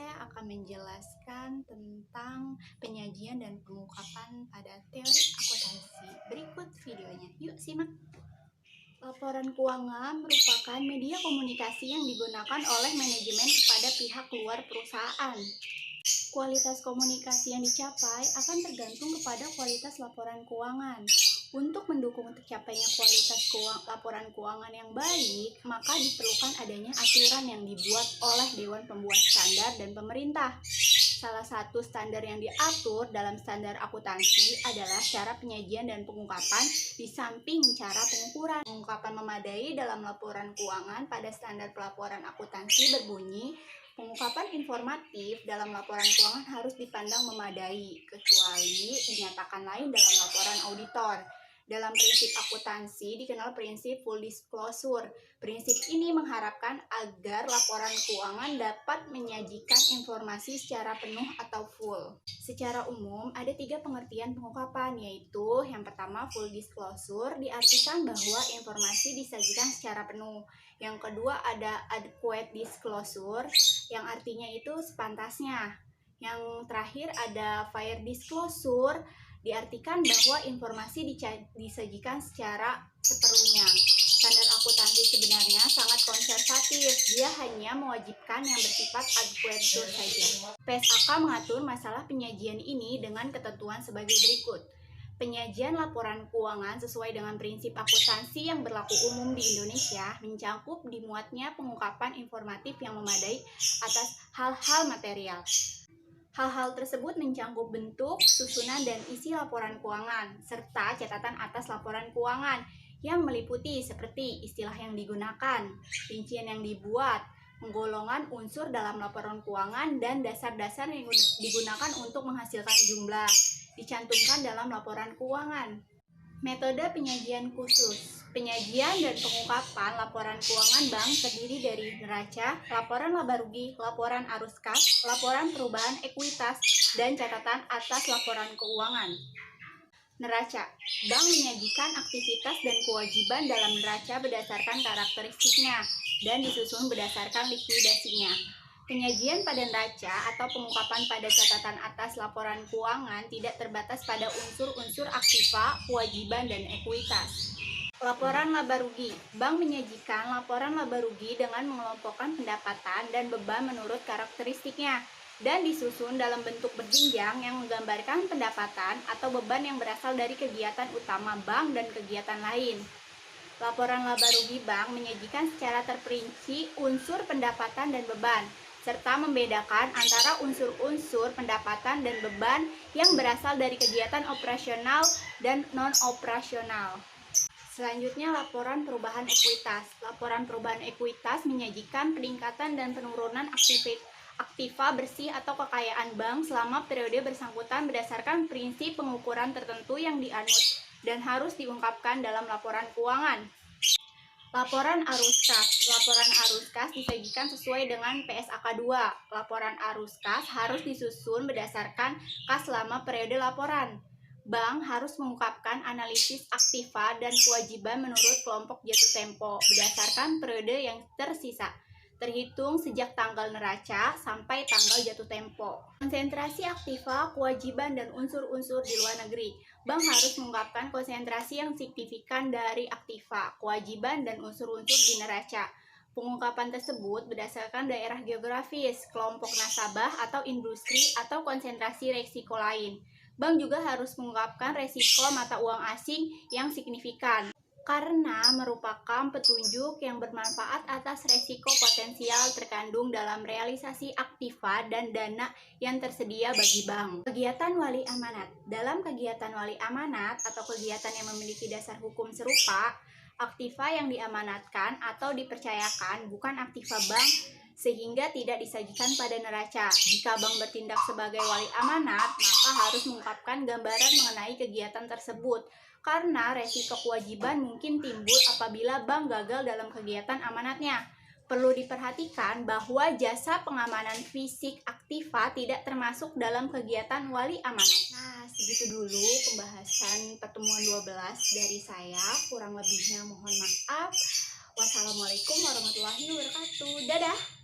saya akan menjelaskan tentang penyajian dan pengungkapan pada teori akuntansi. Berikut videonya, yuk simak. Laporan keuangan merupakan media komunikasi yang digunakan oleh manajemen kepada pihak luar perusahaan. Kualitas komunikasi yang dicapai akan tergantung kepada kualitas laporan keuangan. Untuk mendukung tercapainya kualitas laporan keuangan yang baik, maka diperlukan adanya aturan yang dibuat oleh Dewan Pembuat Standar dan pemerintah. Salah satu standar yang diatur dalam standar akuntansi adalah cara penyajian dan pengungkapan di samping cara pengukuran. Pengungkapan memadai dalam laporan keuangan pada standar pelaporan akuntansi berbunyi, pengungkapan informatif dalam laporan keuangan harus dipandang memadai, kecuali dinyatakan lain dalam laporan auditor. Dalam prinsip akuntansi dikenal prinsip full disclosure. Prinsip ini mengharapkan agar laporan keuangan dapat menyajikan informasi secara penuh atau full. Secara umum, ada 3 pengertian pengungkapan, yaitu yang pertama full disclosure, diartikan bahwa informasi disajikan secara penuh. Yang kedua ada adequate disclosure, yang artinya itu sepantasnya. Yang terakhir ada fair disclosure, diartikan bahwa informasi disajikan secara seperlunya. Standar akuntansi sebenarnya sangat konservatif, dia hanya mewajibkan yang bersifat adequate saja. PSAK mengatur masalah penyajian ini dengan ketentuan sebagai berikut. Penyajian laporan keuangan sesuai dengan prinsip akuntansi yang berlaku umum di Indonesia mencakup dimuatnya pengungkapan informatif yang memadai atas hal-hal material. Hal-hal tersebut mencakup bentuk, susunan, dan isi laporan keuangan, serta catatan atas laporan keuangan yang meliputi seperti istilah yang digunakan, rincian yang dibuat, penggolongan unsur dalam laporan keuangan, dan dasar-dasar yang digunakan untuk menghasilkan jumlah, dicantumkan dalam laporan keuangan. Metode penyajian khusus. Penyajian dan pengungkapan laporan keuangan bank terdiri dari neraca, laporan laba rugi, laporan arus kas, laporan perubahan ekuitas, dan catatan atas laporan keuangan. Neraca. Bank menyajikan aktivitas dan kewajiban dalam neraca berdasarkan karakteristiknya dan disusun berdasarkan likuidasinya. Penyajian pada neraca atau pengungkapan pada catatan atas laporan keuangan tidak terbatas pada unsur-unsur aktiva, kewajiban, dan ekuitas. Laporan laba rugi. Bank menyajikan laporan laba rugi dengan mengelompokkan pendapatan dan beban menurut karakteristiknya dan disusun dalam bentuk berjenjang yang menggambarkan pendapatan atau beban yang berasal dari kegiatan utama bank dan kegiatan lain. Laporan laba rugi bank menyajikan secara terperinci unsur pendapatan dan beban, serta membedakan antara unsur-unsur pendapatan dan beban yang berasal dari kegiatan operasional dan non-operasional. Selanjutnya, laporan perubahan ekuitas. Laporan perubahan ekuitas menyajikan peningkatan dan penurunan aktiva bersih atau kekayaan bank selama periode bersangkutan berdasarkan prinsip pengukuran tertentu yang dianut dan harus diungkapkan dalam laporan keuangan. Laporan arus kas. Laporan arus kas disajikan sesuai dengan PSAK 2. Laporan arus kas harus disusun berdasarkan kas selama periode laporan. Bank harus mengungkapkan analisis aktiva dan kewajiban menurut kelompok jatuh tempo berdasarkan periode yang tersisa, terhitung sejak tanggal neraca sampai tanggal jatuh tempo. Konsentrasi aktiva, kewajiban, dan unsur-unsur di luar negeri. Bank harus mengungkapkan konsentrasi yang signifikan dari aktiva, kewajiban, dan unsur-unsur di neraca. Pengungkapan tersebut berdasarkan daerah geografis, kelompok nasabah atau industri atau konsentrasi resiko lain. Bank juga harus mengungkapkan resiko mata uang asing yang signifikan karena merupakan petunjuk yang bermanfaat atas resiko potensial terkandung dalam realisasi aktiva dan dana yang tersedia bagi bank. Kegiatan wali amanat. Dalam kegiatan wali amanat atau kegiatan yang memiliki dasar hukum serupa, aktiva yang diamanatkan atau dipercayakan bukan aktiva bank sehingga tidak disajikan pada neraca. Jika bank bertindak sebagai wali amanat, maka harus mengungkapkan gambaran mengenai kegiatan tersebut karena resiko kewajiban mungkin timbul apabila bank gagal dalam kegiatan amanatnya. Perlu diperhatikan bahwa jasa pengamanan fisik aktiva tidak termasuk dalam kegiatan wali amanat. Nah, segitu dulu pembahasan pertemuan 12 dari saya. Kurang lebihnya mohon maaf. Wassalamualaikum warahmatullahi wabarakatuh. Dadah!